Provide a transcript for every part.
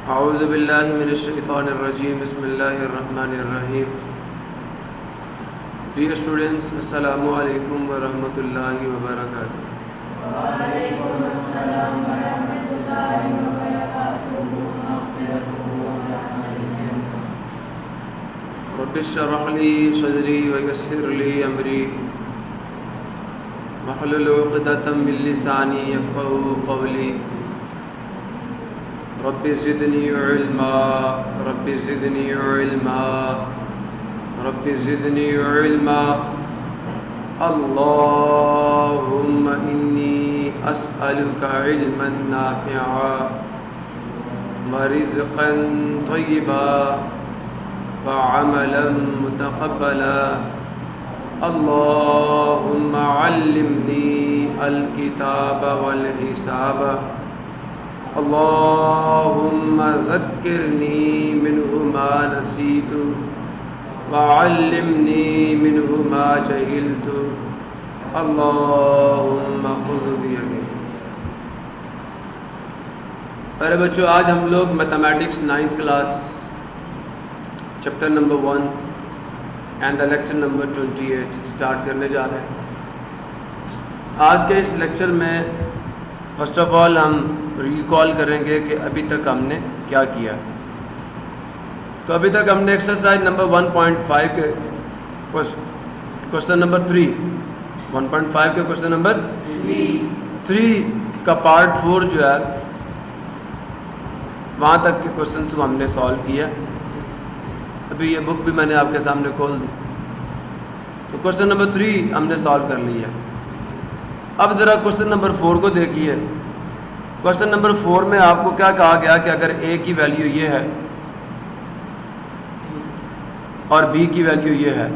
औज़ु बिल्लाहि मिनश शैतानिर रजीम बिस्मिल्लाहिर रहमानिर रहीम। Dear students, अस्सलामु अलैकुम व रहमतुल्लाहि व बरकातुहू। वालेकुम अस्सलाम व रहमतुल्लाहि व बरकातुहू। रब्बि इश्रह ली सदरी व यस्सिर ली अमरी वहलुल उक़दतम मिन लिसानी यफ़क़हू क़ौली। Rabbi ज़िदनी इल्मा rabbi ज़िदनी इल्मा rabbi ज़िदनी इल्मा। अल्लाहुम्मा इन्नी अस्अलुका इल्मन नाफ़िअ व रिज़्क़न तय्यिबा व अमलन मुतक़ब्बला। अल्लाहुम्मा अल्लिमनी अल-किताब वल हिसाब। अल्लाहुम्मा ज़क्किरनी मिन्हु मा नसीतु व अल्लिमनी मिन्हु मा जहिलतु। अल्लाहुम्मा ख़ुज़ बियदी। अरे बच्चों, आज हम लोग mathematics 9th class chapter number 1 and the lecture number 28 start करने जा रहे हैं। आज के इस लेक्चर में फर्स्ट ऑफ ऑल हम रिकॉल करेंगे कि अभी तक हमने क्या किया। तो अभी तक हमने एक्सरसाइज नंबर 1.5 के क्वेश्चन नंबर 3 1.5 के क्वेश्चन नंबर 3 का पार्ट 4 जो है वहाँ तक के क्वेश्चन को हमने सॉल्व किया। अभी ये बुक भी मैंने आपके सामने खोल दी। तो क्वेश्चन नंबर 3 हमने सॉल्व कर लिया। अब ज़रा क्वेश्चन नंबर 4 को देखिए। क्वेश्चन नंबर 4 में आपको क्या कहा गया कि अगर ए की वैल्यू ये है और बी की वैल्यू ये है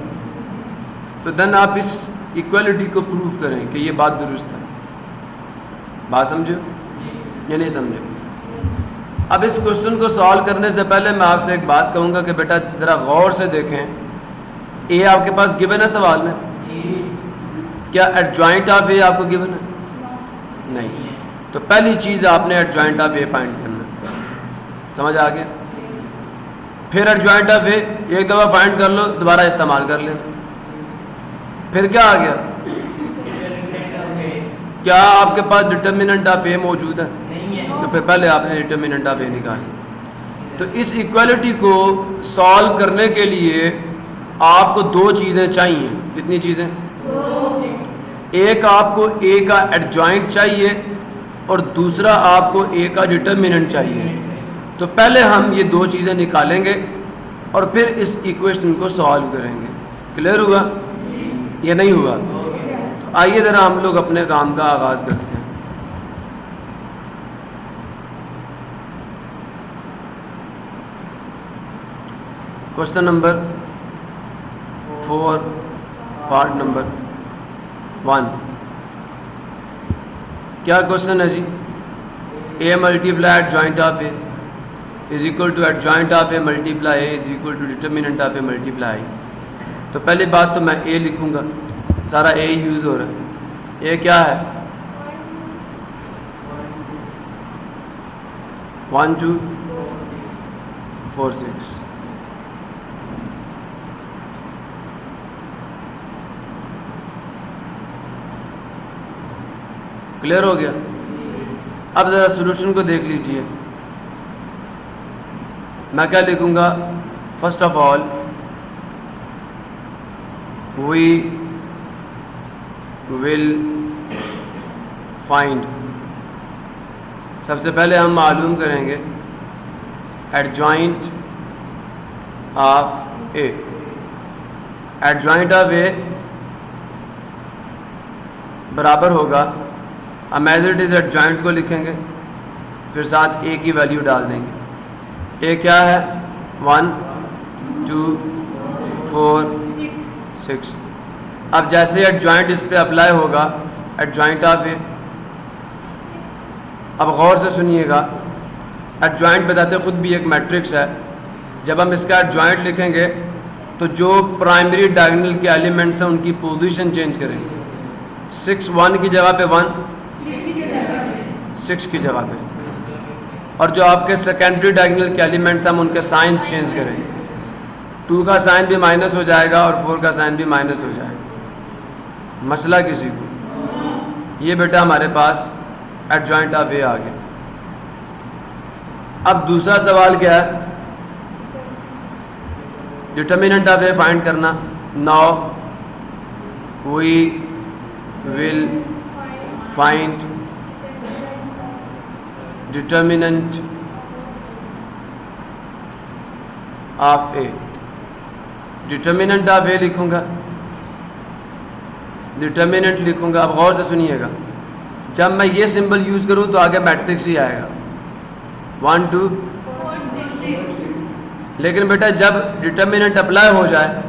तो देन आप इस इक्वलिटी को प्रूव करें कि ये बात दुरुस्त है। बात समझो या नहीं समझो? अब इस क्वेश्चन को सॉल्व करने से पहले मैं आपसे एक बात कहूँगा कि बेटा ज़रा गौर से देखें। ए आपके पास गिवन है सवाल में? क्या एडजॉइंट ऑफ ए आपको गिवन है? नहीं। तो पहली चीज़ आपने एडजॉइंट ऑफ ए फाइंड करना। समझ आ गया? फिर एडजॉइंट ऑफ ए एक दफ़ा फाइंड कर लो, दोबारा इस्तेमाल कर ले। फिर क्या आ गया? क्या आपके पास डिटर्मिनेंट ऑफ ए मौजूद है? तो फिर पहले आपने डिटर्मिनेंट ऑफ ए निकाली। तो इस इक्वालिटी को सॉल्व करने के लिए आपको दो चीज़ें चाहिए। कितनी चीज़ें? एक आपको ए का एडजॉइंट चाहिए और दूसरा आपको ए का डिटर्मिनेंट चाहिए। तो पहले हम ये दो चीज़ें निकालेंगे और फिर इस इक्वेशन को सॉल्व करेंगे। क्लियर हुआ या नहीं हुआ? तो आइए ज़रा हम लोग अपने काम का आगाज़ करते हैं। Question number 4 part number 1। क्या क्वेश्चन है जी? A multiply adjoint of A is equal to adjoint of A multiply A is equal to determinant of A multiply. तो पहली बात तो मैं ए लिखूंगा, सारा ए यूज़ हो रहा है। ए क्या है? 1 2 4 6। क्लियर हो गया? अब ज़रा सॉल्यूशन को देख लीजिए। मैं क्या लिखूंगा? First of all we will find, सबसे पहले हम मालूम करेंगे adjoint of A. Adjoint of A बराबर होगा, हम एज इट इज़ एडजॉइंट को लिखेंगे, फिर साथ ए की वैल्यू डाल देंगे। ए क्या है? 1 2 4 6। अब जैसे एडजॉइंट इस पे अप्लाई होगा, एडजॉइंट ऑफ ए, अब गौर से सुनिएगा। एडजॉइंट बताते खुद भी एक मैट्रिक्स है। जब हम इसका एडजॉइंट लिखेंगे तो जो प्राइमरी डायगोनल के एलिमेंट्स हैं उनकी पोजीशन चेंज करेंगे। 6 1 की जगह पे 1, 6 की जगह पे और जो आपके सेकेंडरी डायगोनल के एलिमेंट्स हम उनके साइंस चेंज करेंगे। 2 का साइन भी माइनस हो जाएगा और 4 का साइन भी माइनस हो जाएगा। मसला किसी को? ये बेटा हमारे पास एडजॉइंट ऑफ ए आ गया। अब दूसरा सवाल क्या है? डिटर्मिनेंट ऑफ ए फाइंड करना। Now we will find determinant of A. Determinant of A लिखूंगा, डिटर्मिनेंट लिखूंगा। अब गौर से सुनिएगा, जब मैं ये सिंबल यूज करूं तो आगे मैट्रिक्स ही आएगा 1 2 लेकिन बेटा जब डिटर्मिनेंट अप्लाई हो जाए,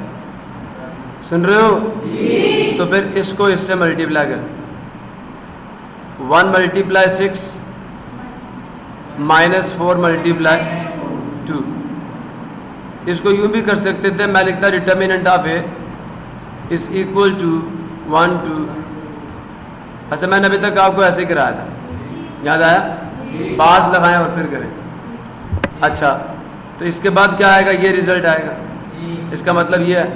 सुन रहे हो जी? तो फिर इसको इससे मल्टीप्लाई कर। 1 मल्टीप्लाई 6 माइनस 4 मल्टीप्लाई 2। इसको यूं भी कर सकते थे, मैं लिखता determinant of A is equal to 1 2। अच्छा, मैंने अभी तक आपको ऐसे ही कराया था, याद आया? 5 लगाएं और फिर करें। अच्छा, तो इसके बाद क्या आएगा? ये रिजल्ट आएगा। इसका मतलब ये है।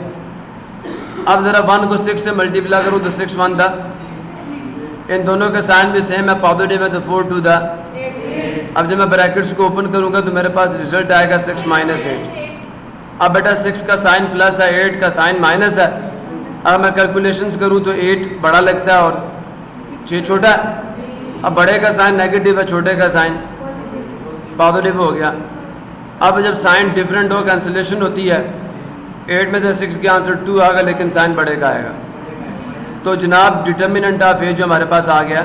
अब ज़रा 1 को 6 से मल्टीप्लाई करूँ तो 6 1 था। इन दोनों के साइन भी सेम है, पॉजिटिव है, तो 4 2 था। अब जब मैं ब्रैकेट्स को ओपन करूँगा तो मेरे पास रिजल्ट आएगा 6 माइनस 8। अब बेटा 6 का साइन प्लस है, 8 का साइन माइनस है। अब मैं कैलकुलेशंस करूँ तो 8 बड़ा लगता है और 6 छोटा है। अब बड़े का साइन नेगेटिव है, छोटे का साइन पॉजिटिव हो गया। अब जब साइन डिफरेंट हो, कैंसिलेशन होती है, 8 में से 6 के आंसर 2 आएगा, लेकिन साइन बड़े का आएगा। तो जनाब डिटर्मिनेंट ऑफ ए जो हमारे पास आ गया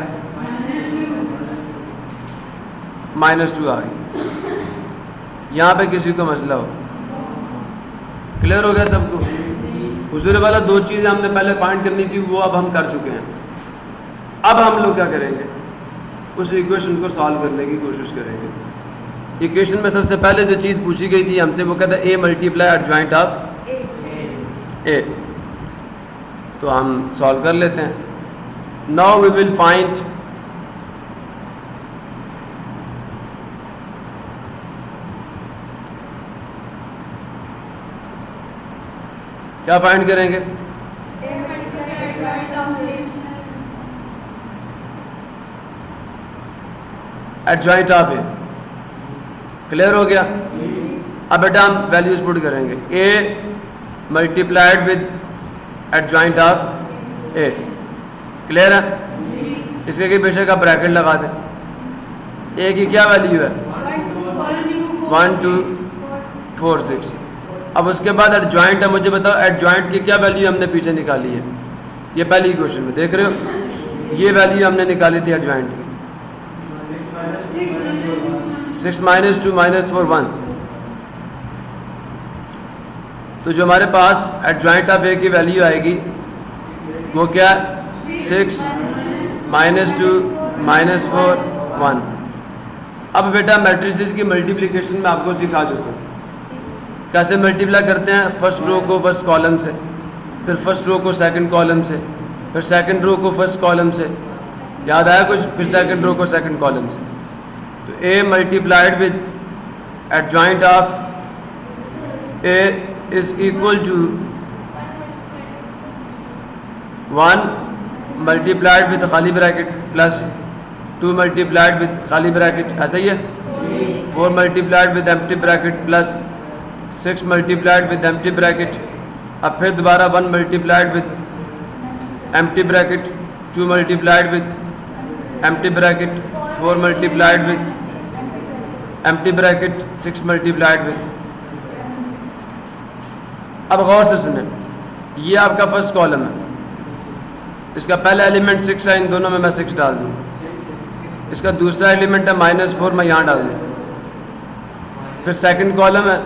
-2 आ गई। यहाँ पे किसी को मसला हो? क्लियर हो गया सबको? हुजूर वाला 2 चीज़ें हमने पहले फाइंड करनी थी, वो अब हम कर चुके हैं। अब हम लोग क्या करेंगे? उस इक्वेशन को सॉल्व करने की कोशिश करेंगे। इक्वेशन में सबसे पहले जो चीज़ पूछी गई थी हमसे, वो कहता है A multiply adjoint of A. तो हम सॉल्व कर लेते हैं। नाउ वी विल फाइंड क्या फाइंड करेंगे? Adjoint of A. क्लियर हो गया? अब बेटा हम वैल्यूज पुट करेंगे। A multiplied with adjoint of A. Clear है? इसके की बेशक आप ब्रैकेट लगा दें। ए की क्या वैल्यू है? 1 2 4 6। अब उसके बाद एडजॉइंट है। मुझे बताओ एडजॉइंट की क्या वैल्यू हमने पीछे निकाली है? ये पहली क्वेश्चन में देख रहे हो, ये वैल्यू हमने निकाली थी एडजॉइंट की। 6 माइनस 2 माइनस 4 1। तो जो हमारे पास एडजॉइंट ऑफ ए की वैल्यू आएगी वो क्या? 6 माइनस 2 माइनस 4 1। अब बेटा मैट्रिसेस की मल्टीप्लिकेशन में आपको सिखा चुका हूँ। कैसे मल्टीप्लाई करते हैं? फर्स्ट रो को फर्स्ट कॉलम से, फिर फर्स्ट रो को सेकंड कॉलम से, फिर सेकंड रो को फर्स्ट कॉलम से। याद आया कुछ? फिर सेकंड रो को सेकंड कॉलम से। तो A multiplied with adjoint of A is equal to 1 multiplied with खाली ब्रैकेट प्लस 2 मल्टीप्लाइड विद खाली ब्रैकेट। ऐसा ही है? 4 multiplied with empty bracket plus 6 multiplied with empty bracket. अब फिर दोबारा 1 multiplied with empty bracket, 2 multiplied with empty bracket, 4 multiplied with empty bracket, 6 multiplied with. अब गौर से सुने, ये आपका फर्स्ट कॉलम है। इसका पहला एलिमेंट 6 है, इन दोनों में मैं 6 डाल दूँ। इसका दूसरा एलिमेंट है -4, मैं यहाँ डाल दूँ। फिर सेकंड कॉलम है,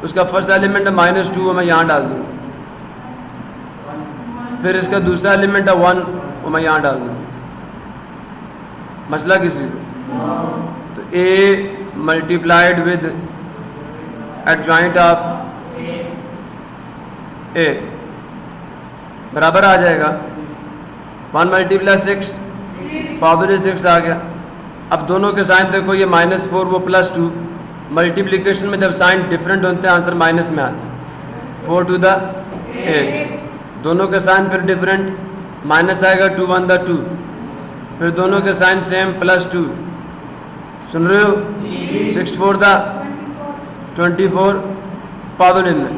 उसका फर्स्ट एलिमेंट है -2, वो मैं यहाँ डाल दूँ। फिर इसका दूसरा एलिमेंट है 1, वो मैं यहाँ डाल दूँ। मसला किसी को? तो A multiplied with adjoint of A बराबर आ जाएगा 1 मल्टीप्लाई 6, पॉजिटिव 6 आ गया। अब दोनों के साइन देखो, ये -4 वो +2, मल्टीप्लिकेशन में जब साइन डिफरेंट होते हैं आंसर माइनस में आता है। 4 to the 8, दोनों के साइन फिर डिफरेंट, माइनस आएगा 2 1 the 2, फिर दोनों के साइन सेम +2, सुन रहे हो? 6 4 the 24 पॉजिटिव में,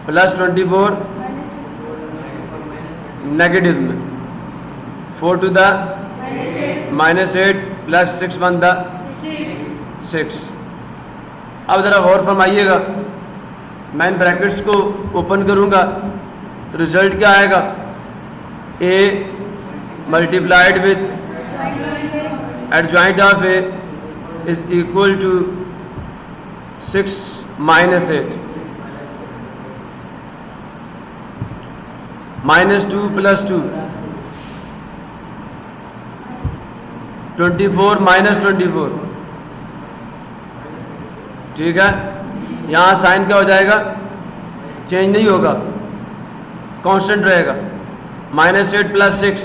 +24 नेगेटिव में, 4 to the -8 +6 1 the 6। अब ज़रा गौर फरमाइएगा, मैं इन ब्रैकेट्स को ओपन करूंगा तो रिजल्ट क्या आएगा? a multiplied with adjoint of a is equal to 6 - 8, -2 + 2 24 - 24, ठीक है। यहाँ साइन क्या हो जाएगा? चेंज नहीं होगा, कांस्टेंट रहेगा, -8 + 6,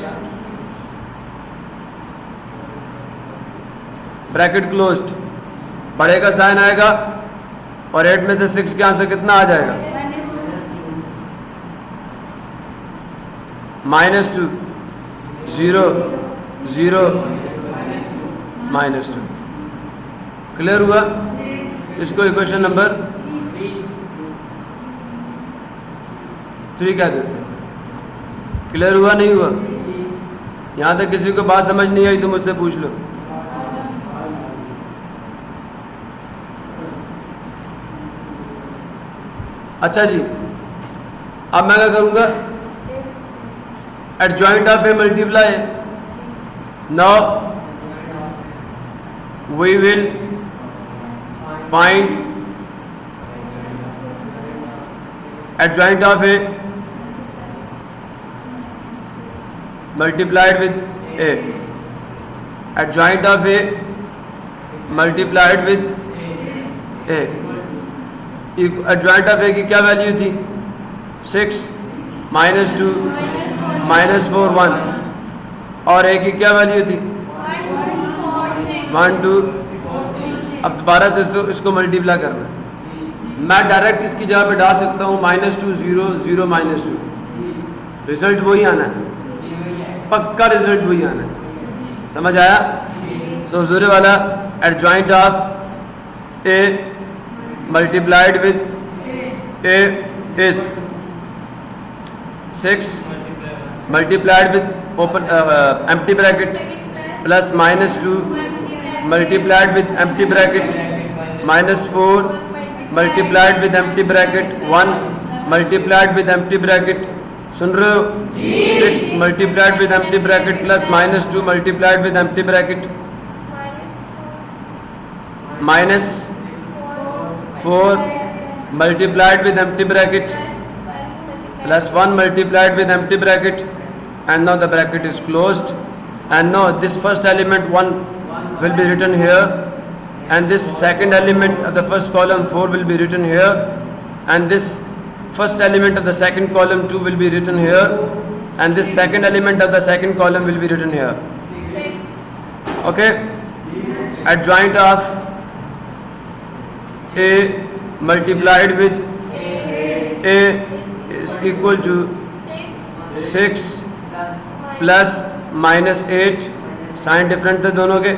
ब्रैकेट क्लोज्ड, बड़े का साइन आएगा और 8 में से 6 के आंसर कितना आ जाएगा? -2 0 0 -2। क्लियर हुआ? इसको इक्वेशन नंबर 3 कह देते हैं। क्लियर हुआ नहीं हुआ? यहाँ तक किसी को बात समझ नहीं आई तो मुझसे पूछ लो। अच्छा जी, अब मैं क्या करूँगा? Adjoint of A multiply, now we will find adjoint of a multiplied with a, adjoint of a multiplied with a, adjoint of a की क्या वैल्यू थी? 6 -2 -4 1, और a की क्या वैल्यू थी? 1 2। अब दोबारा से इसको मल्टीप्लाई करना है। मैं डायरेक्ट इसकी जगह पे डाल सकता हूँ -2 0 0 -2, रिजल्ट वही आना है, पक्का रिजल्ट वही आना है। समझ आया? सो ज़रूर वाला adjoint of A multiplied with A is 6 multiplied with open empty bracket plus -2 multiplied with empty bracket -4 multiplied with empty bracket 1 multiplied with empty bracket, सुन रहे हो? 6 multiplied with empty bracket plus -2 multiplied with empty bracket -4 multiplied with empty bracket plus 1 multiplied with empty bracket, and now the bracket is closed, and now this first element 1 will be written here, and this second element of the first column 4 will be written here, and this first element of the second column 2 will be written here, and this second element of the second column will be written here. 6. Okay, adjoint of a multiplied with a is equal to 6 plus -8, sign different थे दोनों के,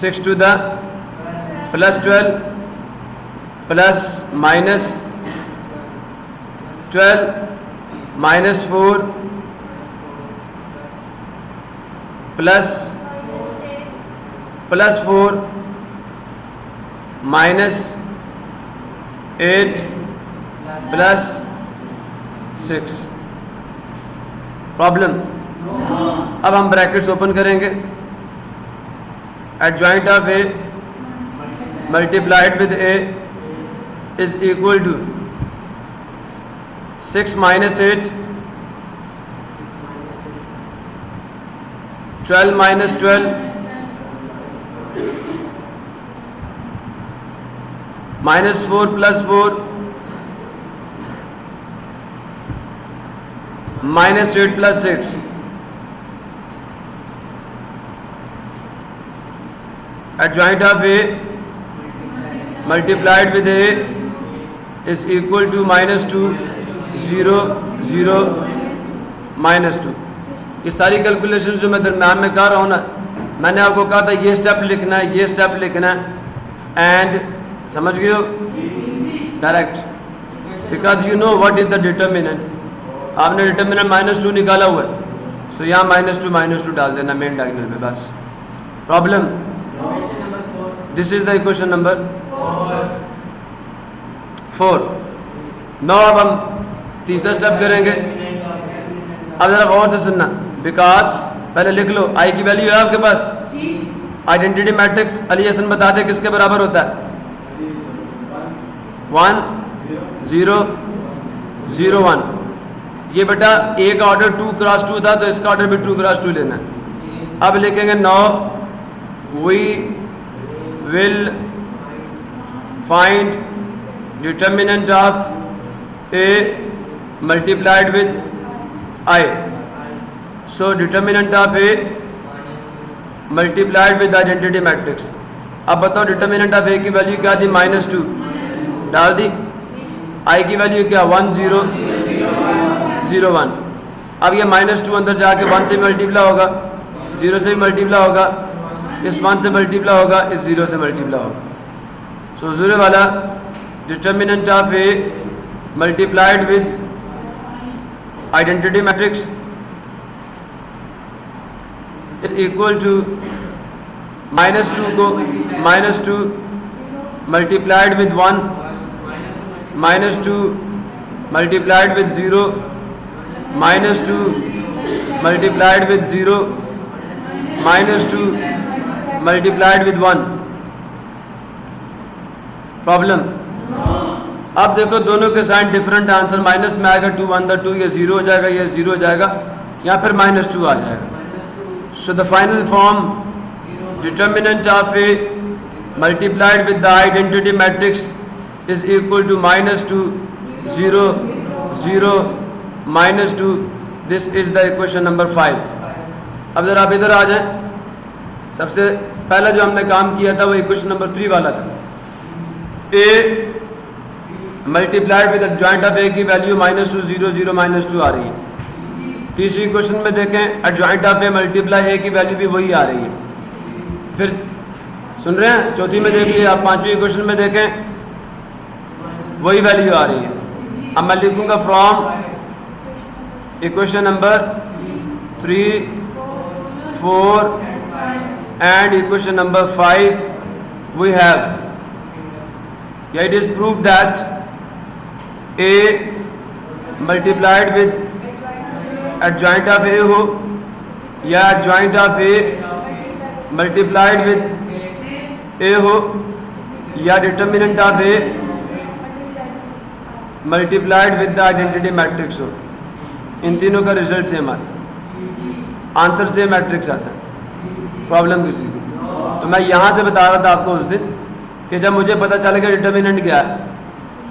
6 to the +12 plus -12 -4 plus +4 -8 plus 6। Problem? अब हम brackets open करेंगे। Adjoint of A multiplied with A is equal to 6 - 8 12 - 12 -4 + 4 -8 + 6 adjoint of A multiplied with A is equal to -2 0 0 -2। ये सारी calculation जो मैं दरम्यान में कर रहा हूँ ना, मैंने आपको कहा था ये स्टेप लिखना है, ये स्टेप लिखना है, एंड समझ गए हो direct, because you know what is the determinant. आपने डिटर्मिनेंट -2 निकाला हुआ है, सो यहाँ -2 डाल देना मेन डायगोनल में बस। Problem, this is the equation number 4। No अब हम तीसरा स्टेप करेंगे। अब जरा गौर से सुनना, बिकॉज पहले लिख लो आई की वैल्यू है आपके पास, आइडेंटिटी मैट्रिक्स अली हसन बता दे किसके बराबर होता है, 1 0 0 1। ये बेटा ए का ऑर्डर 2 क्रॉस 2 था, तो इसका ऑर्डर भी 2 क्रॉस 2 लेना है। अब लिखेंगे now we will find determinant of A multiplied with I. So determinant of A multiplied with identity matrix. अब बताओ डिटर्मिनेंट ऑफ ए की वैल्यू क्या थी, -2 डाल दी, आई की वैल्यू क्या 1 0 0 1। अब ये -2 अंदर जाके 1 से मल्टीप्लाई होगा, 0 से मल्टीप्लाई होगा, इस 1 से मल्टीप्लाई होगा, इस 0 से मल्टीप्लाई होगा। सो 0 वाला determinant of A multiplied with identity matrix is equal to -2 को -2 multiplied with 1 -2 multiplied with 0 -2 multiplied with 0 -2 multiplied with 1। Problem, अब देखो दोनों के साइन डिफरेंट, आंसर माइनस में आएगा, 2 1 2, ये 0 हो जाएगा, ये 0 हो जाएगा, या फिर -2 आ जाएगा। So the final form determinant of A multiplied with the identity matrix is equal to -2 0 0 -2। This is the equation number 5। अब जरा आप इधर आ जाएं। सबसे पहला जो हमने काम किया था वो इक्वेशन नंबर 3 वाला था। ए मल्टीप्लाइड विद एडजॉइंट ऑफ ए की वैल्यू -2 0 0 -2 आ रही है। तीसरी क्वेश्चन में देखें एडजॉइंट ऑफ ए मल्टीप्लाई ए की वैल्यू भी वही आ रही है। फिर सुन रहे हैं, चौथी में देख लिया, आप पांचवी क्वेश्चन में देखें वही वैल्यू आ रही है। अब मैं लिखूंगा from equation number 3 4 and equation number 5 we have, yeah, it is proved that a multiplied with adjoint of a हो या adjoint of a multiplied with a हो या determinant of a multiplied with the identity matrix हो, इन तीनों का result same आता है, answer same matrix आता है। प्रॉब्लम किसी को, तो मैं यहाँ से बता रहा था आपको उस दिन कि जब मुझे पता चलेगा डिटर्मिनेंट क्या है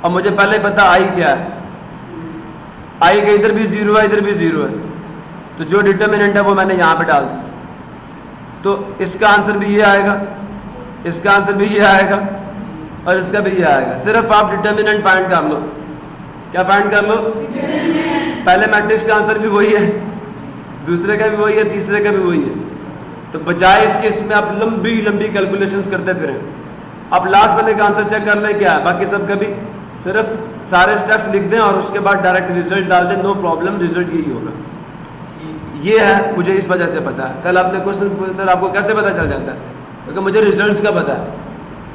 और मुझे पहले पता आई क्या है, आई का इधर भी 0 है, इधर भी 0 है, तो जो डिटर्मिनेंट है वो मैंने यहाँ पे डाल दिया। तो इसका आंसर भी ये आएगा, इसका आंसर भी ये आएगा और इसका भी ये आएगा। सिर्फ आप डिटर्मिनेंट फाइंड कर लो। क्या फाइंड कर लो? पहले मैट्रिक्स का आंसर भी वही है, दूसरे का भी वही है, तीसरे का भी वही है। तो बजाय इसके इसमें आप लंबी लंबी कैलकुलेशंस करते फिरें, आप लास्ट वाले का आंसर चेक कर लें क्या है, बाकी सब का भी सिर्फ सारे स्टेप्स लिख दें और उसके बाद डायरेक्ट रिजल्ट डाल दें, नो प्रॉब्लम, रिजल्ट यही होगा। ये है, मुझे इस वजह से पता है। कल आपने क्वेश्चन पूछा सर आपको कैसे पता चल जाता है, क्योंकि मुझे रिजल्ट्स का पता है।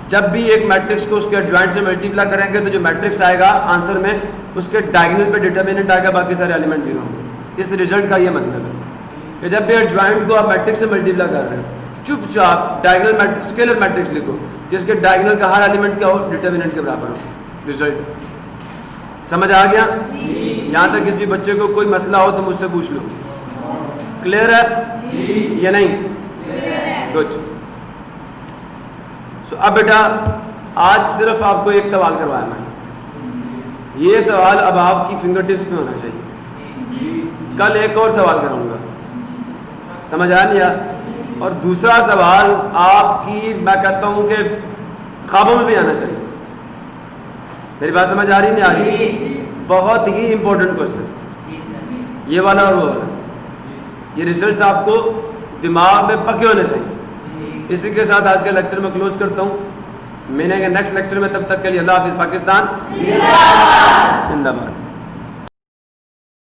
जब भी एक मैट्रिक्स को उसके एडजॉइंट से मल्टीप्लाई करेंगे तो जो मैट्रिक्स आएगा आंसर में उसके डायगोनल पे डिटर्मिनेंट आएगा, बाकी सारे एलिमेंट 0 होंगे। इस रिजल्ट का ये मतलब है कि जब भी एडजॉइंट को आप मैट्रिक्स से मल्टीप्लाई कर रहे हैं, चुपचाप डायगोनल मैट्रिक्स, स्केलर मैट्रिक्स लिखो जिसके डायगोनल का हर एलिमेंट क्या हो, डिटर्मिनेंट के बराबर हो। रिजल्ट समझ आ गया? यहाँ तक किसी बच्चे को कोई मसला हो तो मुझसे पूछ लो। क्लियर है या नहीं? गुड। सो अब बेटा आज सिर्फ आपको एक सवाल करवाया मैंने, ये सवाल अब आपकी फिंगर टिप्स पे होना चाहिए। कल एक और सवाल कराऊंगा, समझ आ लिया? और दूसरा सवाल आपकी, मैं कहता हूं कि ख्वाबों में भी आना चाहिए। मेरी बात समझ आ रही नहीं आ रही? बहुत ही इंपॉर्टेंट क्वेश्चन ये वाला और वो वाला। ये रिजल्ट्स आपको दिमाग में पके होने चाहिए। इसी के साथ आज के लेक्चर में क्लोज करता हूँ। मिलेंगे नेक्स्ट लेक्चर में, तब तक के लिए अल्लाह हाफिज़। पाकिस्तान जिंदाबाद।